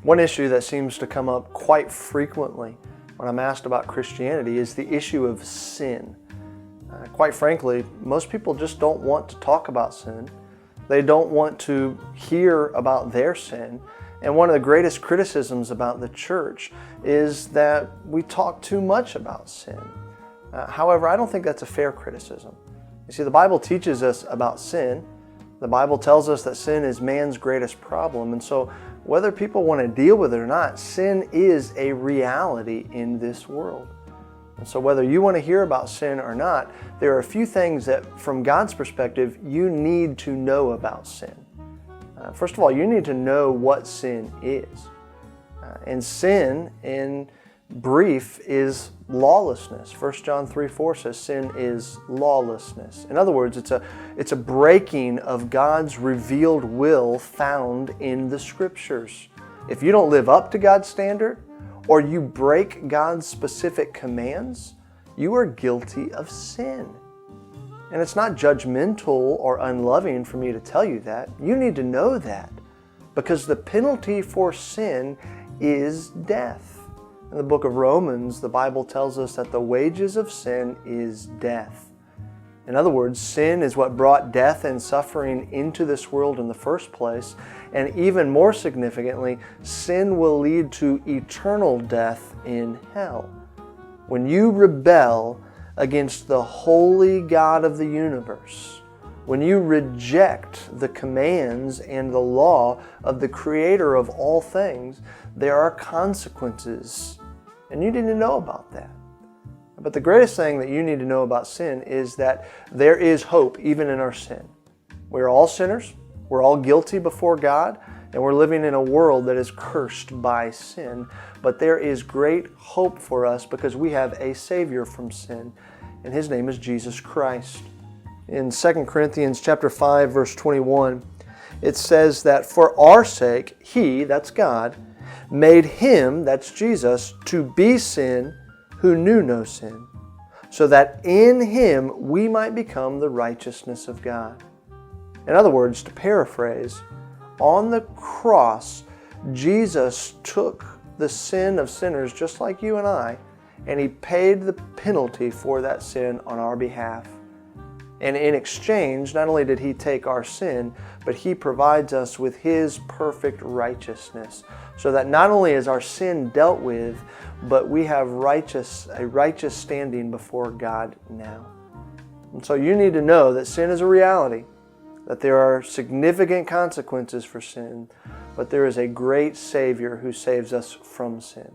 One issue that seems to come up quite frequently when I'm asked about Christianity is the issue of sin. Quite frankly, most people just don't want to talk about sin. They don't want to hear about their sin. And one of the greatest criticisms about the church is that we talk too much about sin. However, I don't think that's a fair criticism. You see, the Bible teaches us about sin. The Bible tells us that sin is man's greatest problem. And so whether people want to deal with it or not, sin is a reality in this world. And so whether you want to hear about sin or not, there are a few things that, from God's perspective, you need to know about sin. First of all, you need to know what sin is. And sin, in brief, is lawlessness. 1 John 3:4 says sin is lawlessness. In other words, it's a breaking of God's revealed will found in the Scriptures. If you don't live up to God's standard, or you break God's specific commands, you are guilty of sin. And it's not judgmental or unloving for me to tell you that. You need to know that, because the penalty for sin is death. In the book of Romans, the Bible tells us that the wages of sin is death. In other words, sin is what brought death and suffering into this world in the first place. And even more significantly, sin will lead to eternal death in hell. When you rebel against the holy God of the universe, when you reject the commands and the law of the Creator of all things, there are consequences. And you need to know about that. But the greatest thing that you need to know about sin is that there is hope even in our sin. We're all sinners, we're all guilty before God, and we're living in a world that is cursed by sin. But there is great hope for us because we have a Savior from sin, and His name is Jesus Christ. In 2 Corinthians chapter 5, verse 21, it says that for our sake, He, that's God, made Him, that's Jesus, to be sin who knew no sin, so that in Him we might become the righteousness of God. In other words, to paraphrase, on the cross, Jesus took the sin of sinners just like you and I, and He paid the penalty for that sin on our behalf. And in exchange, not only did He take our sin, but He provides us with His perfect righteousness, so that not only is our sin dealt with, but we have a righteous standing before God now. And so you need to know that sin is a reality, that there are significant consequences for sin, but there is a great Savior who saves us from sin.